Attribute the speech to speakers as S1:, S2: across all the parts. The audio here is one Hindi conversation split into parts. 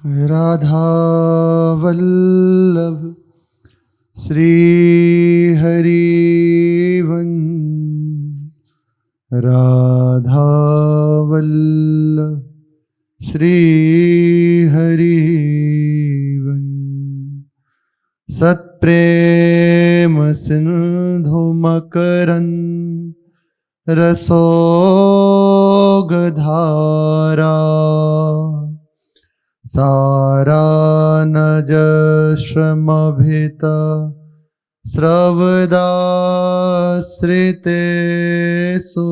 S1: राधा वल्लभ श्री हरिवंश। राधा वल्लभ श्री हरिवंश। सत्प्रेम सिंधु मकरंद रसोगधारा। सारानज श्रमभित स्रवदाश्रितेषु।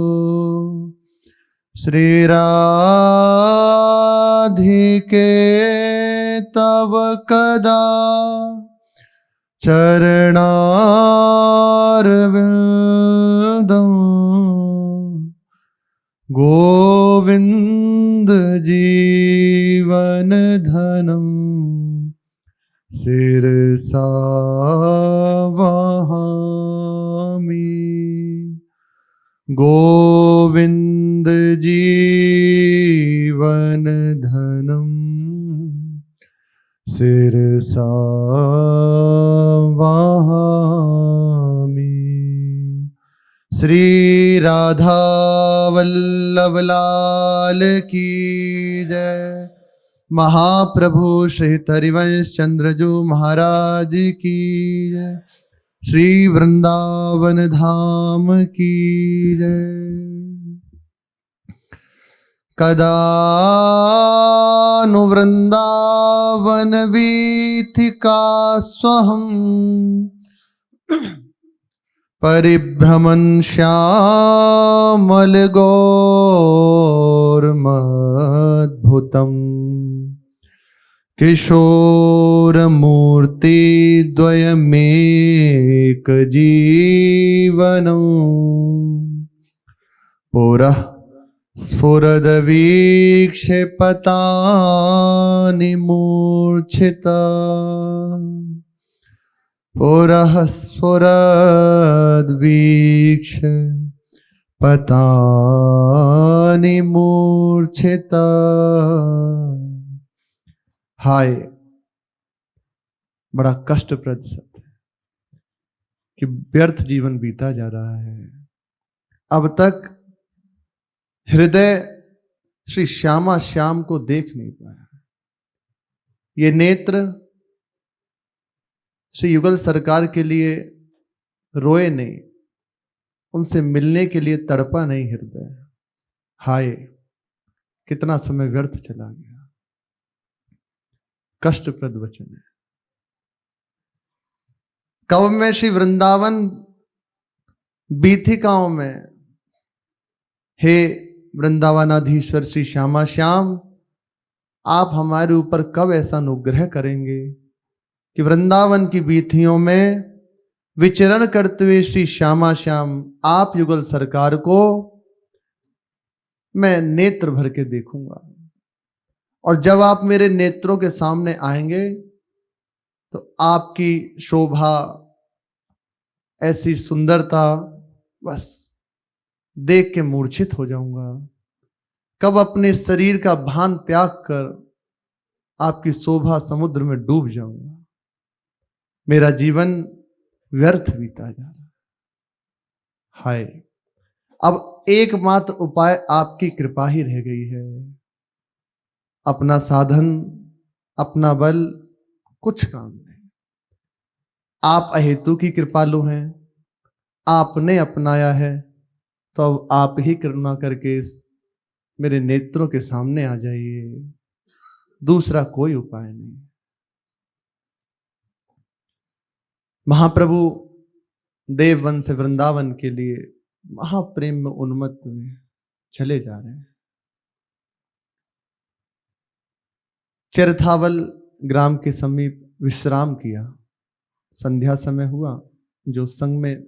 S1: श्रीराधिके तव कदा चरणारविंदं। गोविंद जीवन धनम शिरसा वहामि। गोविंद जीवन धनम शिरसा वहामि। श्री राधा वल्लभ लाल की जय। महाप्रभु श्री हरिवंश चंद्रजू महाराज की जय। श्री वृंदावन धाम की जय। कदानु वृंदावन वीथिका स्वहं। परिभ्रमन् श्यामलगौरमद्भुतम्। किशोरमूर्ति द्वयमेकजीवनम्। पुरः स्फुरदवीक्ष्य पतानि मूर्छिता। पुरः स्फुरद्वीक्ष्य पतानि मूर्छिता। हाय, बड़ा कष्टप्रद सत्य है कि व्यर्थ जीवन बीता जा रहा है। अब तक हृदय श्री श्यामा श्याम को देख नहीं पाया। ये नेत्र श्री युगल सरकार के लिए रोए नहीं, उनसे मिलने के लिए तड़पा नहीं हृदय। हाय, कितना समय व्यर्थ चला गया। कष्टप्रद वचन है। कब में श्री वृंदावन बीथिकाओं में, हे वृंदावनाधीश्वर श्री श्यामा श्याम, आप हमारे ऊपर कब ऐसा अनुग्रह करेंगे कि वृंदावन की बीथियों में विचरण करते हुए श्री श्यामा श्याम आप युगल सरकार को मैं नेत्र भर के देखूंगा। और जब आप मेरे नेत्रों के सामने आएंगे तो आपकी शोभा, ऐसी सुंदरता, बस देख के मूर्छित हो जाऊंगा। कब अपने शरीर का भान त्याग कर आपकी शोभा समुद्र में डूब जाऊंगा। मेरा जीवन व्यर्थ बीता जा रहा। हाय, अब एकमात्र उपाय आपकी कृपा ही रह गई है। अपना साधन, अपना बल कुछ काम नहीं। आप अहेतु की कृपालु हैं, आपने अपनाया है, तो अब आप ही करुणा करके इस मेरे नेत्रों के सामने आ जाइए। दूसरा कोई उपाय नहीं। महाप्रभु देववन से वृंदावन के लिए महाप्रेम में उन्मत्त हुए चले जा रहे हैं। चरथावल ग्राम के समीप विश्राम किया। संध्या समय हुआ। जो संग में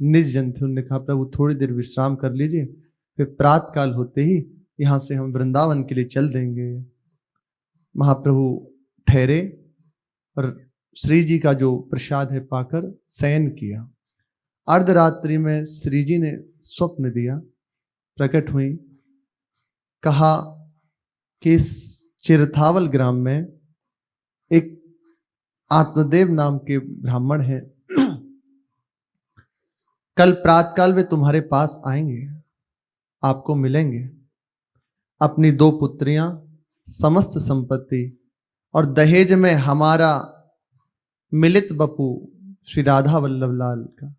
S1: निज जन थे उन्होंने कहा, प्रभु थोड़ी देर विश्राम कर लीजिए, फिर प्रातः काल होते ही यहां से हम वृंदावन के लिए चल देंगे। महाप्रभु ठहरे और श्री जी का जो प्रसाद है पाकर शयन किया। अर्धरात्रि में श्री जी ने स्वप्न दिया, प्रकट हुई, कहा कि इस चिरथावल ग्राम में एक आत्मदेव नाम के ब्राह्मण हैं, कल प्रातःकाल वे तुम्हारे पास आएंगे, आपको मिलेंगे। अपनी 2 पुत्रियां, समस्त संपत्ति और दहेज में हमारा मिलित बपू श्री राधा वल्लभ लाल का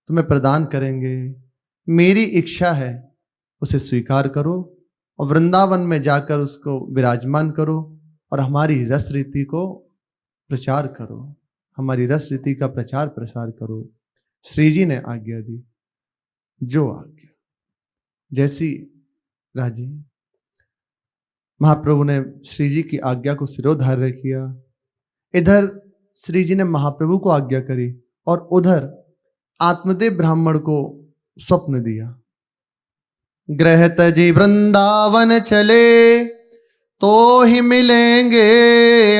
S1: तुम्हें प्रदान करेंगे। मेरी इच्छा है उसे स्वीकार करो और वृंदावन में जाकर उसको विराजमान करो और हमारी रस रीति को प्रचार करो, हमारी रस रीति का प्रचार प्रसार करो। श्री जी ने आज्ञा दी, जो आज्ञा जैसी राजी। महाप्रभु ने श्री जी की आज्ञा को शिरोधार्य किया। इधर श्री जी ने महाप्रभु को आज्ञा करी और उधर आत्मदेव ब्राह्मण को स्वप्न दिया। ग्रह तजी वृंदावन चले तो ही मिलेंगे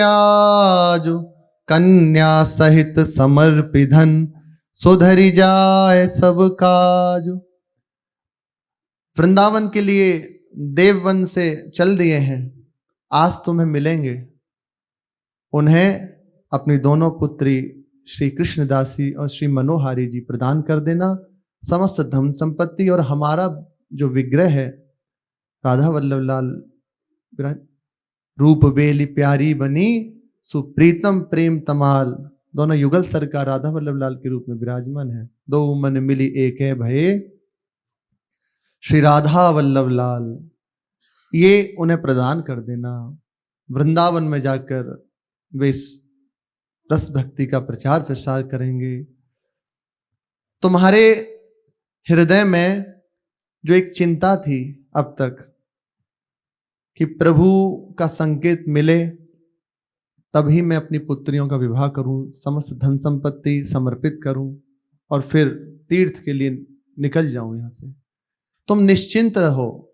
S1: आज, कन्या सहित समर्पिधन सुधरी जाए सब काज। वृंदावन के लिए देववन से चल दिए हैं, आज तुम्हें मिलेंगे। उन्हें अपनी दोनों पुत्री श्री कृष्णदासी और श्री मनोहारी जी प्रदान कर देना, समस्त धन संपत्ति और हमारा जो विग्रह है राधा वल्लभ लाल, रूप बेली प्यारी बनी सुप्रीतम प्रेम तमाल, दोनों युगल सरकार राधा वल्लभ लाल के रूप में विराजमान है। 2 मन मिली एक है भये श्री राधा वल्लभ लाल, ये उन्हें प्रदान कर देना। वृंदावन में जाकर वे इस रस भक्ति का प्रचार प्रसार करेंगे। तुम्हारे हृदय में जो एक चिंता थी अब तक कि प्रभु का संकेत मिले तभी मैं अपनी पुत्रियों का विवाह करूं, समस्त धन संपत्ति समर्पित करूं और फिर तीर्थ के लिए निकल जाऊं यहां से, तुम निश्चिंत रहो।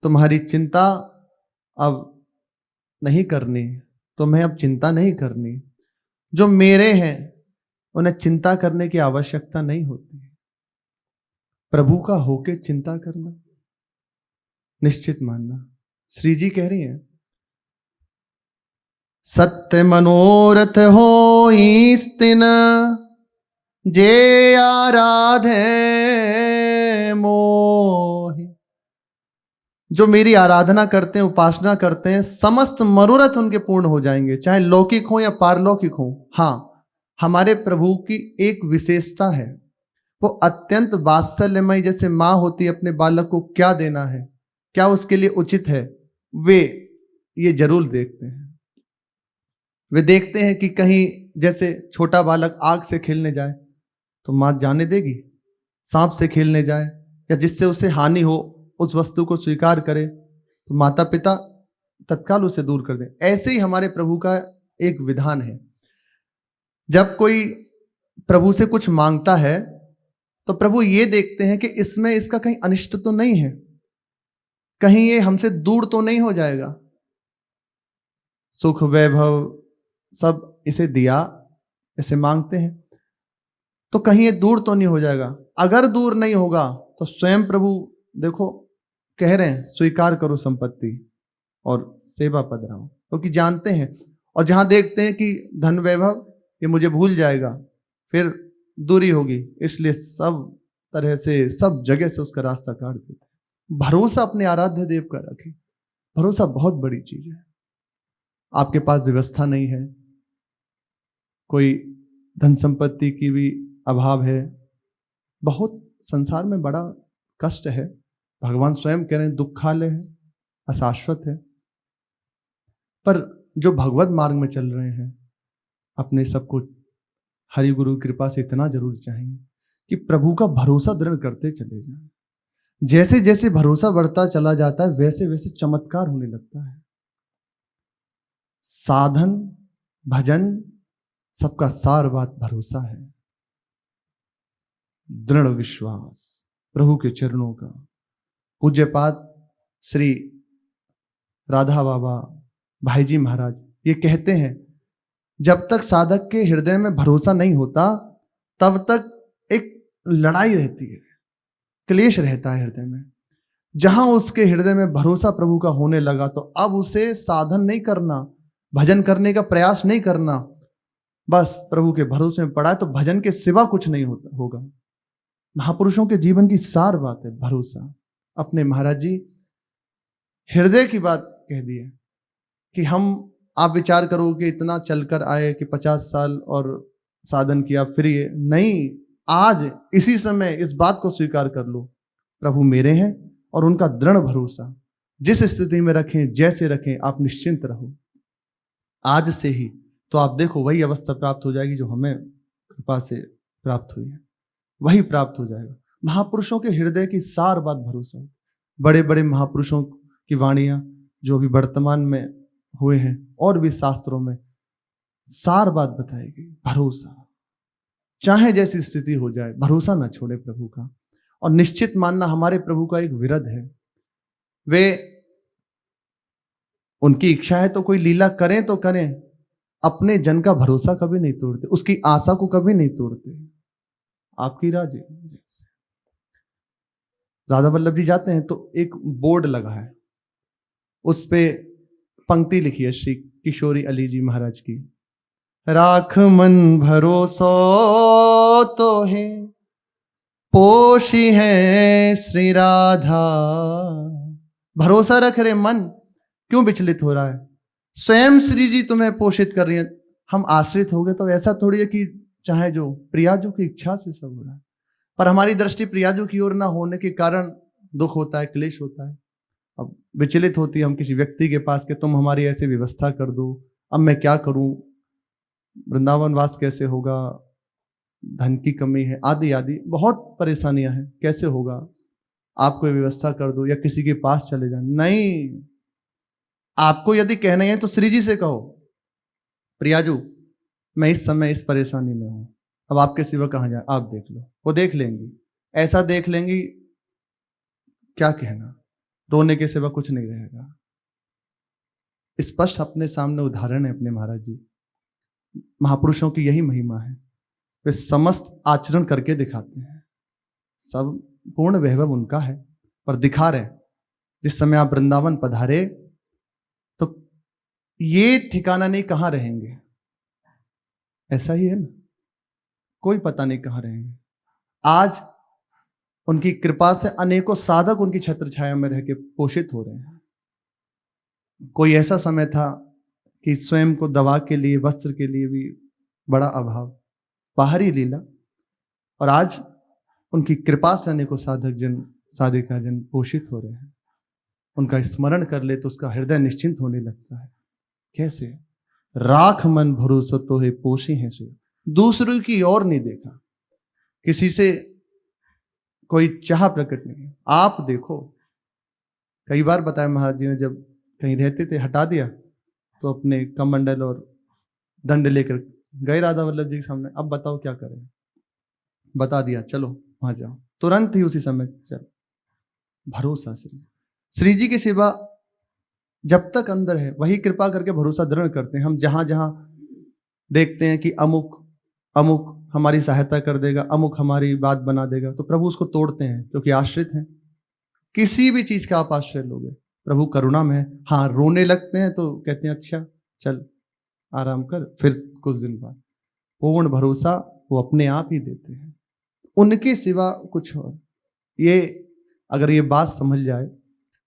S1: तुम्हारी चिंता अब नहीं करनी, तुम्हें अब चिंता नहीं करनी। जो मेरे हैं उन्हें चिंता करने की आवश्यकता नहीं होती। प्रभु का होके चिंता करना, निश्चित मानना। श्री जी कह रही हैं, सत्य मनोरथ हो स्तिन जे आराधे मोहि। जो मेरी आराधना करते हैं, उपासना करते हैं, समस्त मनोरथ उनके पूर्ण हो जाएंगे, चाहे लौकिक हो या पारलौकिक हो। हाँ, हमारे प्रभु की एक विशेषता है, वो अत्यंत वात्सल्यमय, जैसे माँ होती है अपने बालक को क्या देना है, क्या उसके लिए उचित है, वे ये जरूर देखते हैं। वे देखते हैं कि कहीं जैसे छोटा बालक आग से खेलने जाए तो माँ जाने देगी, सांप से खेलने जाए या जिससे उसे हानि हो उस वस्तु को स्वीकार करे तो माता पिता तत्काल उसे दूर कर दें। ऐसे ही हमारे प्रभु का एक विधान है। जब कोई प्रभु से कुछ मांगता है तो प्रभु ये देखते हैं कि इसमें इसका कहीं अनिष्ट तो नहीं है, कहीं ये हमसे दूर तो नहीं हो जाएगा। सुख वैभव सब इसे दिया, इसे मांगते हैं तो कहीं ये दूर तो नहीं हो जाएगा। अगर दूर नहीं होगा तो स्वयं प्रभु देखो कह रहे हैं, स्वीकार करो संपत्ति और सेवा पद रहो, क्योंकि जानते हैं। और जहां देखते हैं कि धन वैभव ये मुझे भूल जाएगा, फिर दूरी होगी, इसलिए सब तरह से सब जगह से उसका रास्ता काट देते हैं। भरोसा अपने आराध्य देव का रखें। भरोसा बहुत बड़ी चीज है। आपके पास व्यवस्था नहीं है, कोई धन संपत्ति की भी अभाव है, बहुत संसार में बड़ा कष्ट है। भगवान स्वयं कह रहे हैं दुखालय है, अशाश्वत है। पर जो भगवत मार्ग में चल रहे हैं, अपने सबको हरि गुरु कृपा से इतना जरूर चाहिए कि प्रभु का भरोसा दृढ़ करते चले जाएं। जैसे जैसे भरोसा बढ़ता चला जाता है वैसे वैसे चमत्कार होने लगता है। साधन भजन सबका सार बात भरोसा है, दृढ़ विश्वास प्रभु के चरणों का। पूज्यपाद श्री राधा बाबा भाई जी महाराज ये कहते हैं, जब तक साधक के हृदय में भरोसा नहीं होता तब तक एक लड़ाई रहती है, क्लेश रहता है हृदय में। जहां उसके हृदय में भरोसा प्रभु का होने लगा तो अब उसे साधन नहीं करना, भजन करने का प्रयास नहीं करना, बस प्रभु के भरोसे में पड़ा है तो भजन के सिवा कुछ नहीं होगा। महापुरुषों के जीवन की सार बात है भरोसा। अपने महाराज जी हृदय की बात कह दी है कि आप विचार करो कि इतना चलकर आए कि 50 साल और साधन किया, फिर ये नहीं, आज इसी समय इस बात को स्वीकार कर लो, प्रभु मेरे हैं और उनका दृढ़ भरोसा जिस स्थिति में रखें, जैसे रखें, आप निश्चिंत रहो आज से ही, तो आप देखो वही अवस्था प्राप्त हो जाएगी जो हमें कृपा से प्राप्त हुई है, वही प्राप्त हो जाएगा। महापुरुषों के हृदय की सार बात भरोसा। बड़े बड़े महापुरुषों की वाणियां जो भी वर्तमान में हुए हैं और भी शास्त्रों में सार बात बताएगी, भरोसा। चाहे जैसी स्थिति हो जाए भरोसा ना छोड़े प्रभु का, और निश्चित मानना हमारे प्रभु का एक विरध है। वे उनकी इच्छा है तो कोई लीला करें तो करें, अपने जन का भरोसा कभी नहीं तोड़ते, उसकी आशा को कभी नहीं तोड़ते। आपकी राजे राधा वल्लभ जी जाते हैं तो एक बोर्ड लगा है, उस पे पंक्ति लिखी है श्री किशोरी अली जी महाराज की, राख मन भरोसो तो है पोषी है श्री राधा। भरोसा रख रहे मन, क्यों विचलित हो रहा है? स्वयं श्री जी तुम्हें पोषित कर रही है, हम आश्रित हो गए तो ऐसा थोड़ी है कि चाहे जो प्रियाजू की इच्छा से सब हो रहा है, पर हमारी दृष्टि प्रियाजू की ओर ना होने के कारण दुख होता है, क्लेश होता है। अब विचलित होती है हम किसी व्यक्ति के पास कि तुम हमारी ऐसी व्यवस्था कर दो, अब मैं क्या करूं, वृंदावन वास कैसे होगा, धन की कमी है, आदि आदि बहुत परेशानियां हैं, कैसे होगा, आप कोई व्यवस्था कर दो या किसी के पास चले जाए। नहीं, आपको यदि कहना है तो श्री जी से कहो, प्रियाजू मैं इस समय इस परेशानी में हूं, अब आपके सिवा कहां जाए, आप देख लो। वो देख लेंगी, ऐसा देख लेंगी, क्या कहना, रोने के सिवा कुछ नहीं रहेगा। स्पष्ट अपने सामने उदाहरण है अपने महाराज जी। महापुरुषों की यही महिमा है, वे समस्त आचरण करके दिखाते हैं, सब पूर्ण वैभव उनका है पर दिखा रहे। जिस समय आप वृंदावन पधारे तो ये ठिकाना नहीं कहां रहेंगे, ऐसा ही है ना, कोई पता नहीं कहां रहेंगे। आज उनकी कृपा से अनेकों साधक उनकी छत्र छाया में रह के पोषित हो रहे हैं। कोई ऐसा समय था कि स्वयं को दवा के लिए, वस्त्र के लिए भी बड़ा अभाव, बाहरी लीला, और आज उनकी कृपा से अनेकों साधक जन, साधिका जन पोषित हो रहे हैं। उनका स्मरण कर ले तो उसका हृदय निश्चिंत होने लगता है। कैसे? राख मन भरोसा तो है पोषी है सो, दूसरों की ओर नहीं देखा, किसी से कोई चाह प्रकट नहीं। आप देखो, कई बार बताया महाराज जी ने, जब कहीं रहते थे हटा दिया तो अपने कमंडल और दंड लेकर गए राधा वल्लभ जी के सामने, अब बताओ क्या करें, बता दिया, चलो वहां जाओ, तुरंत ही उसी समय चल। भरोसा श्री जी की सेवा जब तक अंदर है वही कृपा करके भरोसा दृढ़ करते हैं। हम जहां जहां देखते हैं कि अमुक अमुक हमारी सहायता कर देगा, अमुक हमारी बात बना देगा, तो प्रभु उसको तोड़ते हैं, क्योंकि आश्रित हैं। किसी भी चीज का आप आश्रय लोगे, प्रभु करुणा में है। हाँ, रोने लगते हैं तो कहते हैं अच्छा चल आराम कर, फिर कुछ दिन बाद पूर्ण भरोसा वो अपने आप ही देते हैं, उनके सिवा कुछ और। ये अगर ये बात समझ जाए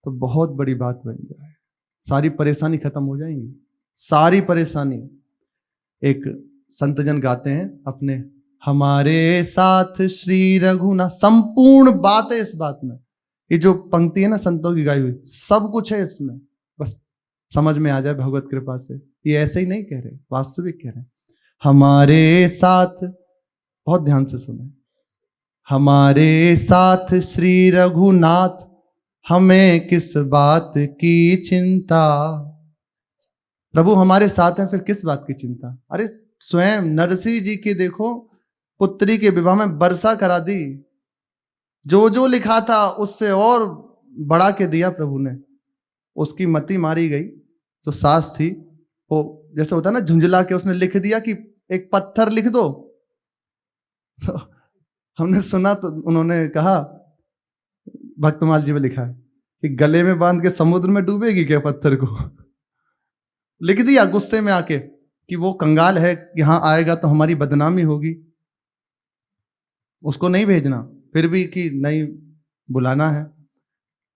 S1: तो बहुत बड़ी बात बन जाए, सारी परेशानी खत्म हो जाएंगी, सारी परेशानी। एक संत जन गाते हैं अपने, हमारे साथ श्री रघुनाथ, संपूर्ण बात है इस बात में। ये जो पंक्ति है ना संतों की गाई हुई, सब कुछ है इसमें, बस समझ में आ जाए भगवत कृपा से। ये ऐसे ही नहीं कह रहे, वास्तविक कह रहे हैं। हमारे साथ, बहुत ध्यान से सुने, हमारे साथ श्री रघुनाथ, हमें किस बात की चिंता। प्रभु हमारे साथ है, फिर किस बात की चिंता। अरे स्वयं नरसिंह जी के देखो, पुत्री के विवाह में वर्षा करा दी, जो जो लिखा था उससे और बढ़ा के दिया प्रभु ने। उसकी मति मारी गई, जो सास थी वो जैसे होता है ना झुंझला के उसने लिख दिया कि एक पत्थर लिख दो। तो हमने सुना तो उन्होंने कहा, भक्तमाल जी में लिखा है कि गले में बांध के समुद्र में डूबेगी क्या पत्थर को। लिख दिया गुस्से में आके कि वो कंगाल है, यहां आएगा तो हमारी बदनामी होगी, उसको नहीं भेजना, फिर भी कि नहीं बुलाना है।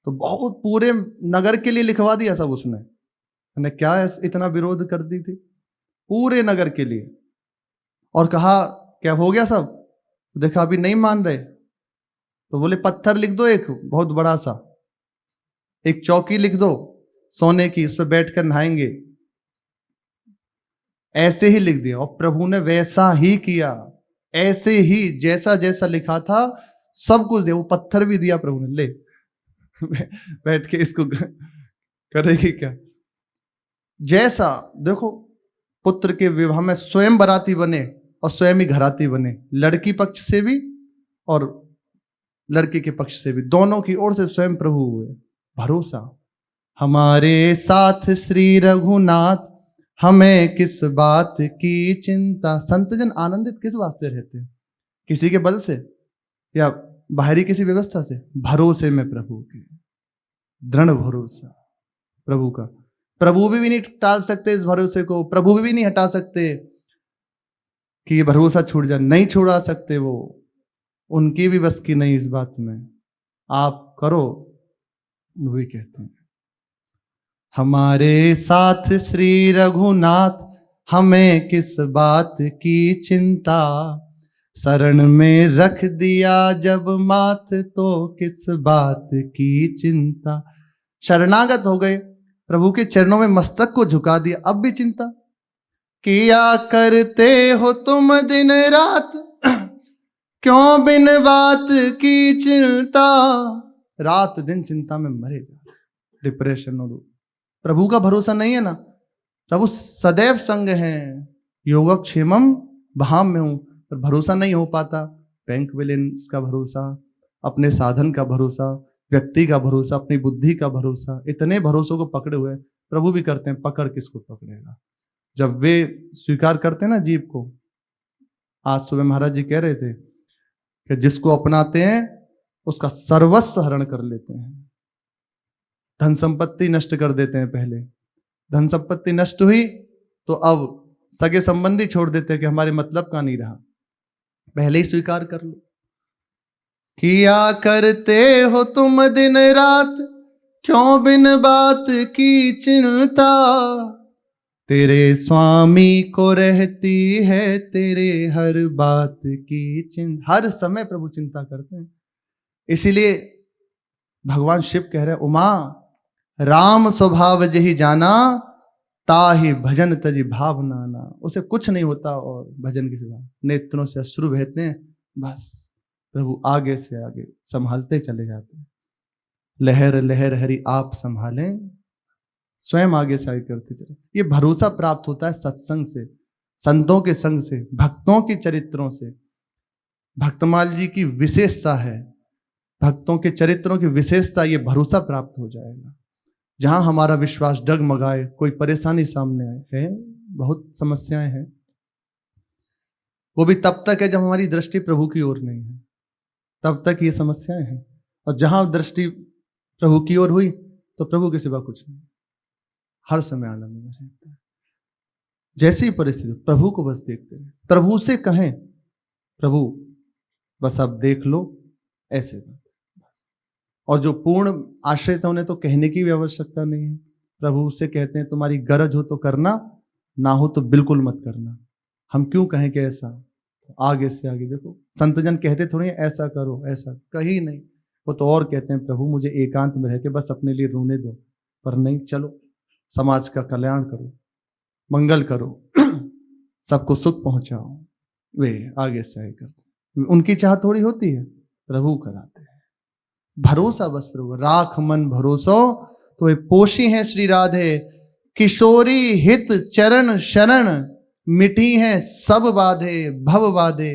S1: तो बहुत पूरे नगर के लिए लिखवा दिया सब उसने। मैंने क्या इतना विरोध कर दी थी पूरे नगर के लिए। और कहा क्या हो गया सब, देखा अभी नहीं मान रहे, तो बोले पत्थर लिख दो, एक बहुत बड़ा सा एक चौकी लिख दो सोने की, उस पर बैठकर नहाएंगे। ऐसे ही लिख दिया और प्रभु ने वैसा ही किया, ऐसे ही जैसा जैसा लिखा था सब कुछ दिया। वो पत्थर भी दिया प्रभु ने, ले बैठ के इसको करेगी क्या। जैसा देखो पुत्र के विवाह में स्वयं बाराती बने और स्वयं ही घराती बने, लड़की पक्ष से भी और लड़के के पक्ष से भी, दोनों की ओर से स्वयं प्रभु हुए। भरोसा हमारे साथ श्री रघुनाथ, हमें किस बात की चिंता। संतजन आनंदित किस बात से रहते हैं, किसी के बल से या बाहरी किसी व्यवस्था से, भरोसे में प्रभु के, दृढ़ भरोसा प्रभु का। प्रभु भी नहीं टाल सकते इस भरोसे को, प्रभु भी नहीं हटा सकते कि ये भरोसा छूट जाए, नहीं छुड़ा सकते वो, उनकी भी बस की नहीं इस बात में। आप करो, वो भी कहते हैं हमारे साथ श्री रघुनाथ, हमें किस बात की चिंता। शरण में रख दिया जब माथ, तो किस बात की चिंता। शरणागत हो गए, प्रभु के चरणों में मस्तक को झुका दिया, अब भी चिंता। किया करते हो तुम दिन रात, क्यों बिन बात की चिंता। रात दिन चिंता में मरे जा, डिप्रेशन और प्रभु का भरोसा नहीं है ना। प्रभु सदैव संग है, योगक्षेमम भाम में हूं, पर भरोसा नहीं हो पाता। बैंक बैलेंस का भरोसा, अपने साधन का भरोसा, व्यक्ति का भरोसा, अपनी बुद्धि का भरोसा, इतने भरोसों को पकड़े हुए प्रभु भी करते हैं। पकड़ किसको पकड़ेगा जब वे स्वीकार करते हैं ना जीव को। आज सुबह महाराज जी कह रहे थे कि जिसको अपनाते हैं उसका सर्वस्व हरण कर लेते हैं, धन संपत्ति नष्ट कर देते हैं। पहले धन संपत्ति नष्ट हुई तो अब सगे संबंधी छोड़ देते हैं कि हमारे मतलब का नहीं रहा। पहले ही स्वीकार कर लो। किया करते हो तुम दिन रात, क्यों बिन बात की चिंता। तेरे स्वामी को रहती है तेरे हर बात की चिंता। हर समय प्रभु चिंता करते हैं। इसीलिए भगवान शिव कह रहे हैं, उमा राम स्वभाव जही जाना, ताहि भजन तजी भाव नाना। उसे कुछ नहीं होता और भजन के सिवा। नेत्रों से अश्रु बहते हैं, बस प्रभु आगे से आगे संभालते चले जाते हैं। लहर लहर हरि आप संभालें, स्वयं आगे से आगे करते चले। ये भरोसा प्राप्त होता है सत्संग से, संतों के संग से, भक्तों के चरित्रों से। भक्तमाल जी की विशेषता है, भक्तों के चरित्रों की विशेषता, ये भरोसा प्राप्त हो जाएगा। जहां हमारा विश्वास डगमगाए, कोई परेशानी सामने आए, है बहुत समस्याएं हैं, वो भी तब तक है जब हमारी दृष्टि प्रभु की ओर नहीं है, तब तक ये समस्याएं हैं। और जहां दृष्टि प्रभु की ओर हुई तो प्रभु के सिवा कुछ नहीं, हर समय आनंद में रहते हैं। जैसी परिस्थिति प्रभु को बस देखते रहे, प्रभु से कहें प्रभु बस अब देख लो, ऐसे बस। और जो पूर्ण आश्रित है उन्हें तो कहने की भी आवश्यकता नहीं है। प्रभु से कहते हैं तुम्हारी गरज हो तो करना, ना हो तो बिल्कुल मत करना। हम क्यों कहें कि ऐसा, आगे से आगे देखो। संतजन कहते थोड़ी ऐसा करो, ऐसा कहीं नहीं, वो तो और कहते हैं प्रभु मुझे एकांत में रह के बस अपने लिए रोने दो। पर नहीं, चलो समाज का कल्याण करो, मंगल करो, सबको सुख पहुंचाओ। वे आगे से आगे करते, उनकी चाह थोड़ी होती है, प्रभु कराते हैं। भरोसा बस प्रभु, राख मन भरोसो तो ये पोषी हैं श्री राधे। किशोरी हित चरण शरण, मिठी हैं सब बाधे भव बाधे।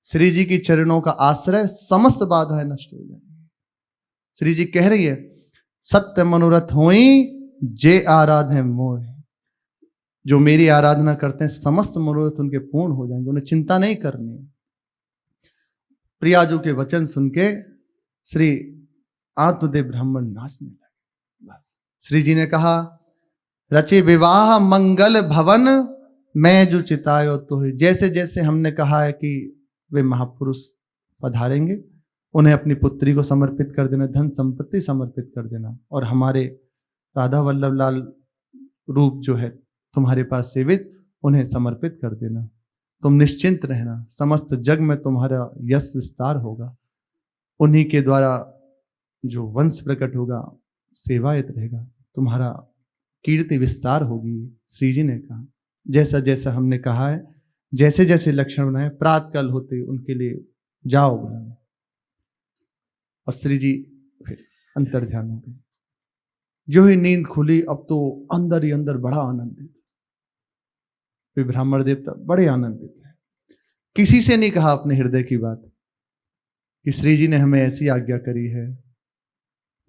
S1: श्री जी की चरणों का आश्रय, समस्त बाधाएं नष्ट हो जाएंगी। श्री जी कह रही है सत्य मनोरथ होई जे आराधे मोह। जो मेरी आराधना करते हैं समस्त मनोरथ उनके पूर्ण हो जाएंगे, उन्हें चिंता नहीं करनी। प्रियाजू के वचन सुन के श्री आत्मदेव ब्राह्मण नाचने लगे। बस श्री जी ने कहा रचे विवाह मंगल भवन, मैं जो चितायो तो ही। जैसे जैसे हमने कहा है कि वे महापुरुष पधारेंगे, उन्हें अपनी पुत्री को समर्पित कर देना, धन संपत्ति समर्पित कर देना, और हमारे राधा वल्लभ लाल रूप जो है तुम्हारे पास सेवित, उन्हें समर्पित कर देना। तुम निश्चिंत रहना, समस्त जग में तुम्हारा यश विस्तार होगा, उन्हीं के द्वारा जो वंश प्रकट होगा सेवायत रहेगा, तुम्हारा कीर्ति विस्तार होगी। श्री जी ने कहा जैसा जैसा हमने कहा है, जैसे जैसे लक्षण बनाए, प्रातःकाल होते उनके लिए जाओ बुलाने। और श्री जी फिर अंतर ध्यान हो गए। जो ही नींद खुली, अब तो अंदर ही अंदर बड़ा आनंदित। वे ब्राह्मण देवता बड़े आनंदित है। किसी से नहीं कहा अपने हृदय की बात कि श्री जी ने हमें ऐसी आज्ञा करी है।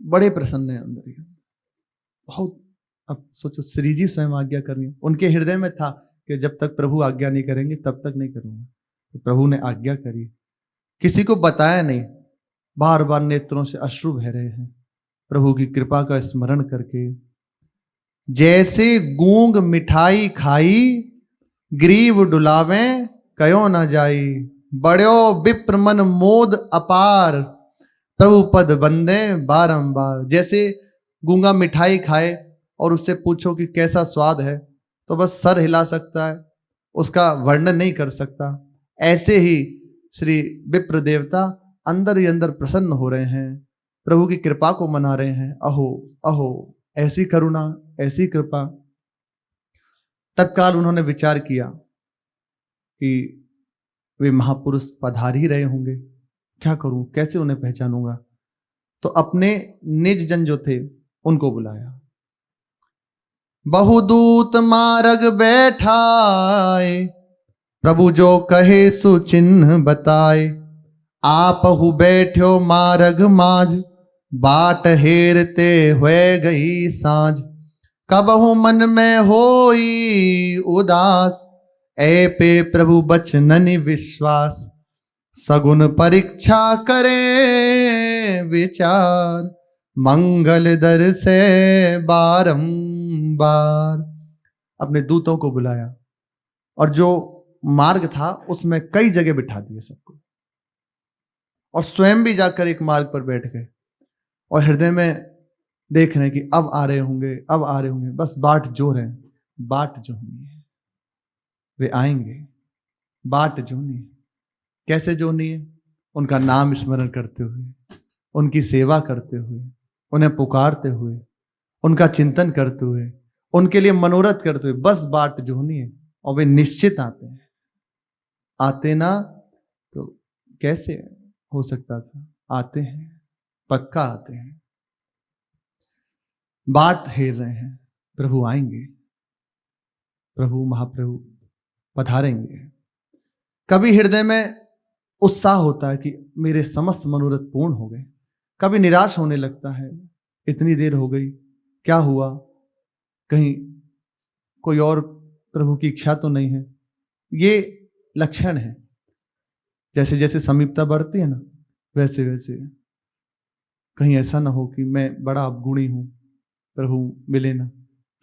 S1: बड़े प्रसन्न है अंदर ही बहुत। अब सोचो, श्री जी स्वयं आज्ञा करनी, उनके हृदय में था कि जब तक प्रभु आज्ञा नहीं करेंगे तब तक नहीं करूंगा। तो प्रभु ने आज्ञा करी, किसी को बताया नहीं। बार बार नेत्रों से अश्रु बह रहे हैं प्रभु की कृपा का स्मरण करके। जैसे गूंग मिठाई खाई, ग्रीव डुलावे कयो न जाई। बड़ो विप्र मन मोद अपार, प्रभु पद बंदे बारंबार। जैसे गूंगा मिठाई खाए और उससे पूछो कि कैसा स्वाद है, तो बस सर हिला सकता है, उसका वर्णन नहीं कर सकता। ऐसे ही श्री विप्र देवता अंदर ही अंदर प्रसन्न हो रहे हैं, प्रभु की कृपा को मना रहे हैं। अहो अहो, ऐसी करुणा, ऐसी कृपा। तत्काल उन्होंने विचार किया कि वे महापुरुष पधार ही रहे होंगे, क्या करूं, कैसे उन्हें पहचानूंगा। तो अपने निज जन जो थे उनको बुलाया। बहुदूत मार्ग बैठाए, प्रभु जो कहे सुचिन्ह बताए। आपहु बैठ्यो मार्ग माझ, बाट हेरते हुए गई साँझ। कबहु मन में होई उदास, ऐ पे प्रभु बचननि विश्वास। सगुन परीक्षा करे विचार, मंगल दर से बारंबार। अपने दूतों को बुलाया और जो मार्ग था उसमें कई जगह बिठा दिए सबको, और स्वयं भी जाकर एक मार्ग पर बैठ गए और हृदय में देख रहे हैं कि अब आ रहे होंगे, अब आ रहे होंगे। बस बाट जो रहे हैं, बाट जोनी है, वे आएंगे। बाट जोनी है, कैसे जोनी है? उनका नाम स्मरण करते हुए, उनकी सेवा करते हुए, उन्हें पुकारते हुए, उनका चिंतन करते हुए, उनके लिए मनोरथ करते हुए। बस बाट जोनी है और वे निश्चित आते हैं। आते ना तो कैसे हो सकता था? आते हैं, पक्का आते हैं। बाट हेर रहे हैं, प्रभु आएंगे, प्रभु महाप्रभु पधारेंगे। कभी हृदय में उत्साह होता है कि मेरे समस्त मनोरथ पूर्ण हो गए, कभी निराश होने लगता है, इतनी देर हो गई, क्या हुआ, कहीं कोई और प्रभु की इच्छा तो नहीं है। ये लक्षण है। जैसे जैसे समीपता बढ़ती है ना, वैसे वैसे कहीं ऐसा ना हो कि मैं बड़ा अवगुणी हूं, प्रभु मिले ना।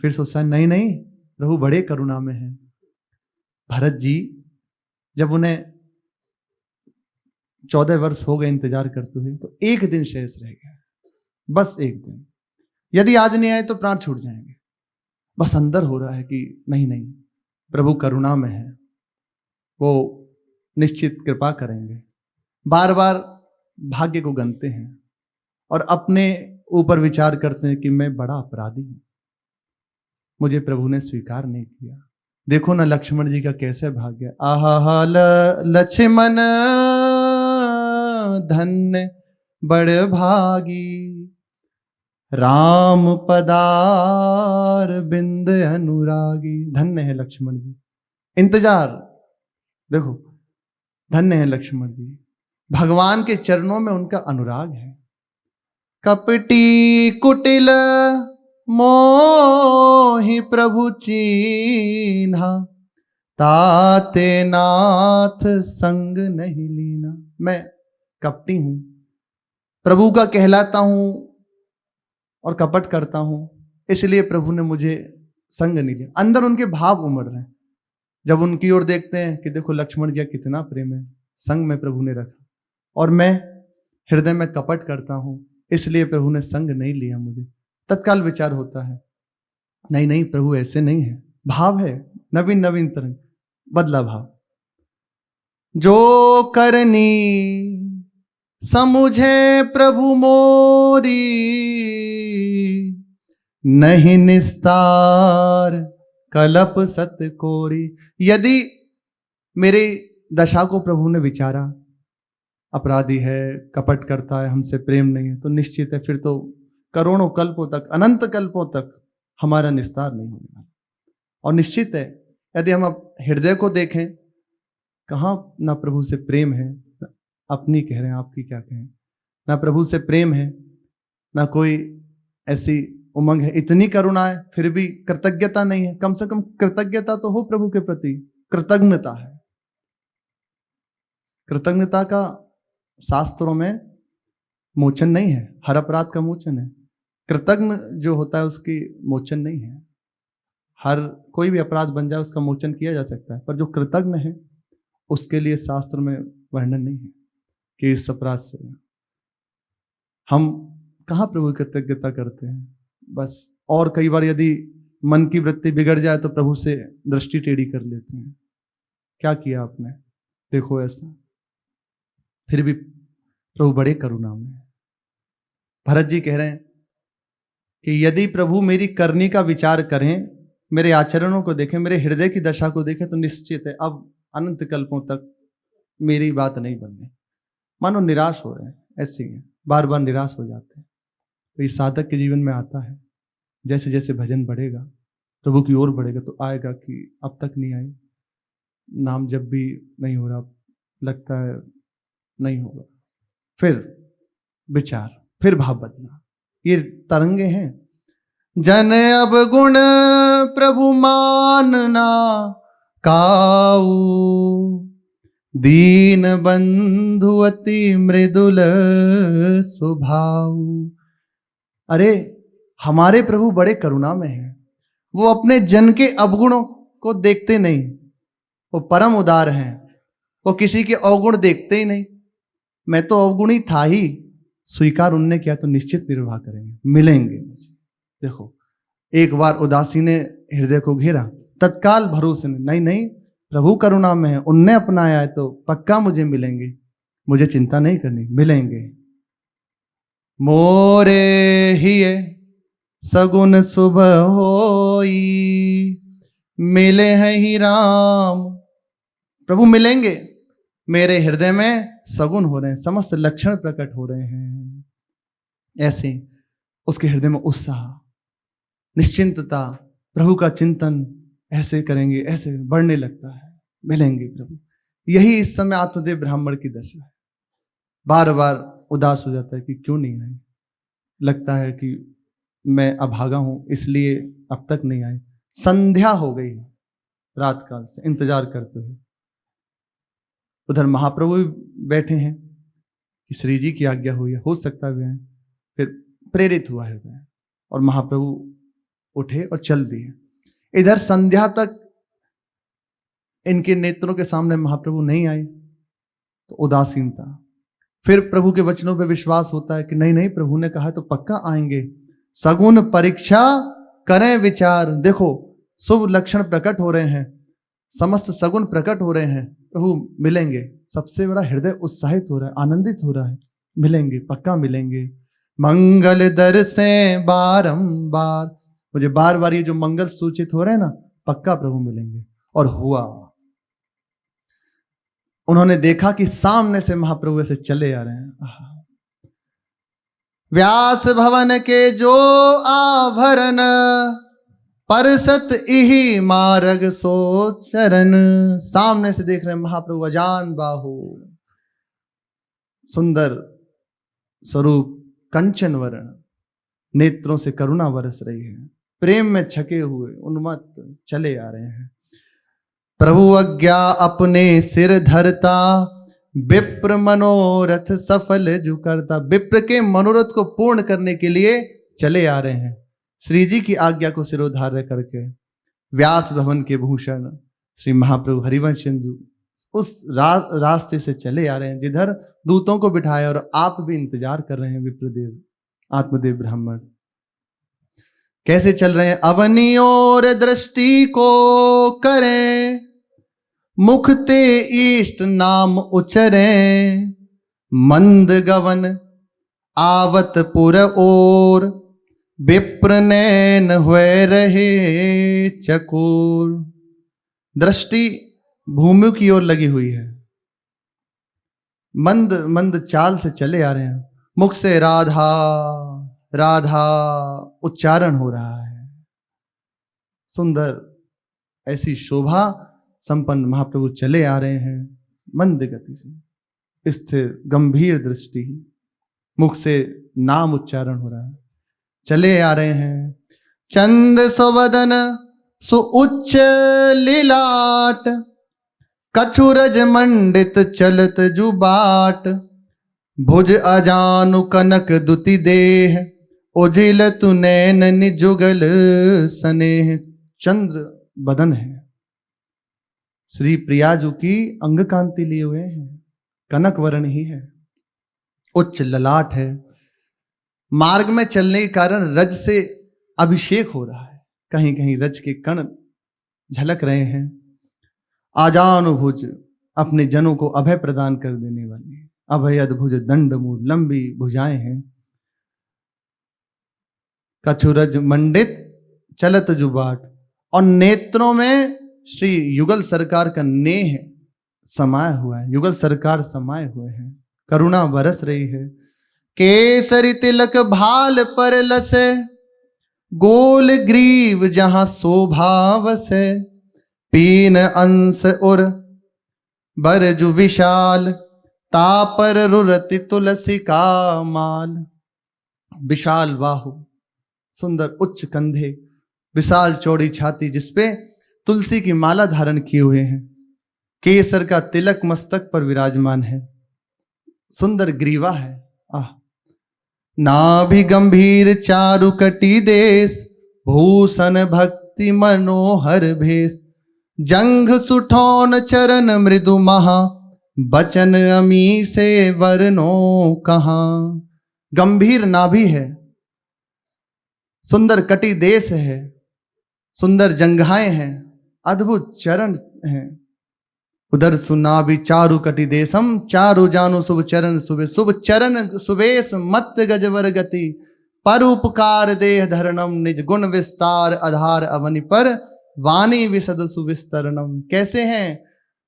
S1: फिर सोचता है नहीं नहीं, प्रभु बड़े करुणा में हैं। भरत जी जब उन्हें 14 वर्ष हो गए इंतजार करते हुए, तो एक दिन शेष रह गया, बस एक दिन। यदि आज नहीं आए तो प्राण छूट जाएंगे। बस अंदर हो रहा है कि नहीं नहीं, प्रभु करुणा में है, वो निश्चित कृपा करेंगे। बार बार भाग्य को गनते हैं और अपने ऊपर विचार करते हैं कि मैं बड़ा अपराधी हूं, मुझे प्रभु ने स्वीकार नहीं किया। देखो ना लक्ष्मण जी का कैसे भाग्य। आहा लक्ष्मण धन्य बड़ भागी, राम पदार बिंद अनुरागी। धन्य है लक्ष्मण जी, इंतजार देखो, धन्य है लक्ष्मण जी, भगवान के चरणों में उनका अनुराग है। कपटी कुटिल मोहि प्रभु चीन्हा, ताते नाथ संग नहीं लीना। मैं कपटी हूं, प्रभु का कहलाता हूं और कपट करता हूं, इसलिए प्रभु ने मुझे संग नहीं लिया। अंदर उनके भाव उमड़ रहे हैं। जब उनकी ओर देखते हैं कि देखो लक्ष्मण जी कितना प्रेम है, संग में प्रभु ने रखा, और मैं हृदय में कपट करता हूं, इसलिए प्रभु ने संग नहीं लिया मुझे। तत्काल विचार होता है, नहीं नहीं प्रभु ऐसे नहीं है, भाव है, नवीन नवीन तरंग, बदला भाव। जो करनी समुझे प्रभु मोरी, नहीं निस्तार कलप सत कोरी। यदि मेरी दशा को प्रभु ने विचारा, अपराधी है, कपट करता है, हमसे प्रेम नहीं है, तो निश्चित है फिर तो करोड़ों कल्पों तक, अनंत कल्पों तक हमारा निस्तार नहीं होने वाला। और निश्चित है यदि हम अब हृदय को देखें, कहाँ ना प्रभु से प्रेम है, अपनी कह रहे हैं, आपकी क्या कहें, ना प्रभु से प्रेम है, ना कोई ऐसी उमंग है, इतनी करुणा है, फिर भी कृतज्ञता नहीं है। कम से कम कृतज्ञता तो हो प्रभु के प्रति, कृतज्ञता है। कृतज्ञता का शास्त्रों में मोचन नहीं है, हर अपराध का मोचन है। कृतज्ञ जो होता है उसकी मोचन नहीं है। हर कोई भी अपराध बन जाए उसका मोचन किया जा सकता है, पर जो कृतज्ञ है उसके लिए शास्त्र में वर्णन नहीं है कि इस अपराध से हम कहाँ प्रभु की कृतज्ञता करते हैं बस। और कई बार यदि मन की वृत्ति बिगड़ जाए तो प्रभु से दृष्टि टेढ़ी कर लेते हैं, क्या किया आपने, देखो ऐसा। फिर भी प्रभु बड़े करुणा में। भरत जी कह रहे हैं कि यदि प्रभु मेरी करनी का विचार करें, मेरे आचरणों को देखें, मेरे हृदय की दशा को देखें, तो निश्चित है अब अनंत कल्पों तक मेरी बात नहीं बननी। मानो निराश हो रहे हैं, ऐसे ही बार बार निराश हो जाते हैं। तो ये साधक के जीवन में आता है, जैसे जैसे भजन बढ़ेगा, प्रभु की ओर बढ़ेगा, तो आएगा कि अब तक नहीं आई, नाम जब भी नहीं हो रहा, लगता है नहीं होगा, फिर विचार, फिर भाव बदला। ये तरंगे हैं। जन अब गुण प्रभु मानना काऊ, दीन बंधु अति मृदुल स्वभाव। अरे हमारे प्रभु बड़े करुणा में हैं। वो अपने जन के अवगुणों को देखते नहीं, वो परम उदार हैं, वो किसी के अवगुण देखते ही नहीं। मैं तो अवगुणी था ही, स्वीकार उनने किया तो निश्चित निर्वाह करेंगे, मिलेंगे मुझे। देखो एक बार उदासी ने हृदय को घेरा, तत्काल भरोसे नहीं नहीं प्रभु करुणा में है, उनने अपनाया है तो पक्का मुझे मिलेंगे, मुझे चिंता नहीं करनी, मिलेंगे। मोरे ही सगुन सुबह होई, मिले हैं ही राम। प्रभु मिलेंगे, मेरे हृदय में सगुन हो रहे हैं, समस्त लक्षण प्रकट हो रहे हैं। ऐसे उसके हृदय में उत्साह, निश्चिंतता, प्रभु का चिंतन ऐसे करेंगे, ऐसे बढ़ने लगता है, मिलेंगे प्रभु। यही इस समय आत्मदेव ब्राह्मण की दशा है। बार बार उदास हो जाता है कि क्यों नहीं आई, लगता है कि मैं अभागा हूं इसलिए अब तक नहीं आई। संध्या हो गई रात काल से इंतजार करते हुए। उधर महाप्रभु भी बैठे हैं कि श्री जी की आज्ञा हुई है, हो सकता है। फिर प्रेरित हुआ हृदय और महाप्रभु उठे और चल दिए। इधर संध्या तक इनके नेत्रों के सामने महाप्रभु नहीं आए तो उदासीनता। फिर प्रभु के वचनों पे विश्वास होता है कि नहीं नहीं प्रभु ने कहा तो पक्का आएंगे। सगुन परीक्षा करें विचार। देखो शुभ लक्षण प्रकट हो रहे हैं, समस्त सगुन प्रकट हो रहे हैं, प्रभु मिलेंगे। सबसे बड़ा हृदय उत्साहित हो रहा है, आनंदित हो रहा है, मिलेंगे, पक्का मिलेंगे। मंगल दर से बारंबार, मुझे बार बार ये जो मंगल सूचित हो रहे हैं ना, पक्का प्रभु मिलेंगे। और हुआ। उन्होंने देखा कि सामने से महाप्रभु ऐसे चले आ रहे हैं। व्यास भवन के जो आभरण, परसत इही मार्ग सो चरण। सामने से देख रहे हैं महाप्रभु, अजान बाहु, सुंदर स्वरूप, कंचन वर्ण, नेत्रों से करुणा बरस रही है, प्रेम में छके हुए उन्मत्त चले आ रहे हैं। प्रभु आज्ञा अपने सिर धरता, विप्र मनोरथ सफल जो करता। विप्र के मनोरथ को पूर्ण करने के लिए चले आ रहे हैं। श्री जी की आज्ञा को सिरोधार्य करके व्यास भवन के भूषण श्री महाप्रभु हरिवंश सिंधु उस रास्ते से चले आ रहे हैं जिधर दूतों को बिठाया, और आप भी इंतजार कर रहे हैं विप्रदेव आत्मदेव ब्राह्मण। कैसे चल रहे हैं? अवनी और दृष्टि को करें, मुख ते इष्ट नाम उचरें, मंद गवन आवत पुर और, विप्र नैन हुए रहे चकोर। दृष्टि भूमि की ओर लगी हुई है, मंद मंद चाल से चले आ रहे हैं, मुख से राधा राधा उच्चारण हो रहा है। सुंदर ऐसी शोभा संपन्न महाप्रभु चले आ रहे हैं मंद गति से, स्थिर गंभीर दृष्टि, मुख से नाम उच्चारण हो रहा है, चले आ रहे हैं। चंद सुवदन सुउच्च लीलाट, कछुरज मंडित चलत जुबाट, भुज अजानु कनक दुति देह, उजिलतु नैन निजुगल स्नेह। चंद्र बदन है, श्री प्रियाजू की अंग कांति लिए हुए हैं, कनक वर्ण ही है, उच्च ललाट है। मार्ग में चलने के कारण रज से अभिषेक हो रहा है, कहीं कहीं रज के कण झलक रहे हैं। आजानुभुज अपने जनों को अभय प्रदान कर देने वाली, अभय अद्भुज दंड मूल, लंबी भुजाएं हैं। कछुरज मंडित चलत जुबाट, और नेत्रों में श्री युगल सरकार का नेह समाया हुआ है, युगल सरकार समाये हुए हैं, करुणा बरस रही है। केसरी तिलक भाल पर लसे, गोल ग्रीव जहां शोभा वसे, पीन अंश उर बरजु विशाल, तापर रुरति तुलसी का माल। विशाल बाहु, सुंदर उच्च कंधे, विशाल चौड़ी छाती जिसपे तुलसी की माला धारण किए हुए हैं, केसर का तिलक मस्तक पर विराजमान है, सुंदर ग्रीवा है। नाभि गंभीर चारु कटी देश, भूषण भक्ति मनोहर भेष, जंघ सुठौन चरण मृदु महा, बचन अमी से वर्णो कहाँ। गंभीर नाभि है, सुंदर कटी देश है, सुंदर जंघाएं हैं, अद्भुत चरण हैं। उधर सुनाभि चारु कटी देशम, चारु जानु शुभ चरण सुबे, शुभ चरण सुबेश मत गजवर गति, परोपकार देह धरणम, निज गुण विस्तार आधार अवनि पर, वाणी विशद सुविस्तरणम। कैसे हैं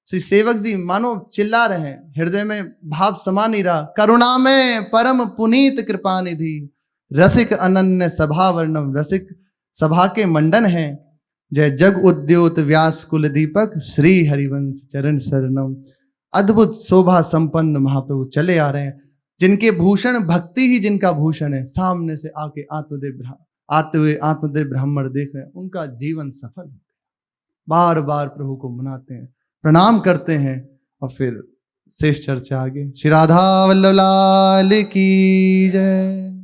S1: श्री सेवक जी, मानो चिल्ला रहे हैं, हृदय में भाव समा नहीं रहा। करुणा में परम पुनीत कृपा निधि, रसिक अनन्य सभा वर्णम, रसिक सभा के मंडन हैं। जय जग उद्योत व्यास कुल दीपक, श्री हरिवंश चरण शरणम। अद्भुत शोभा संपन्न महाप्रभु चले आ रहे हैं, जिनके भूषण भक्ति ही जिनका भूषण है। सामने से आके आते हुए आत्मदेव ब्राह्मण देख रहे हैं, उनका जीवन सफल। बार बार प्रभु को मनाते हैं, प्रणाम करते हैं, और फिर शेष चर्चा आगे। श्री राधा वल्लभ लाल की जय।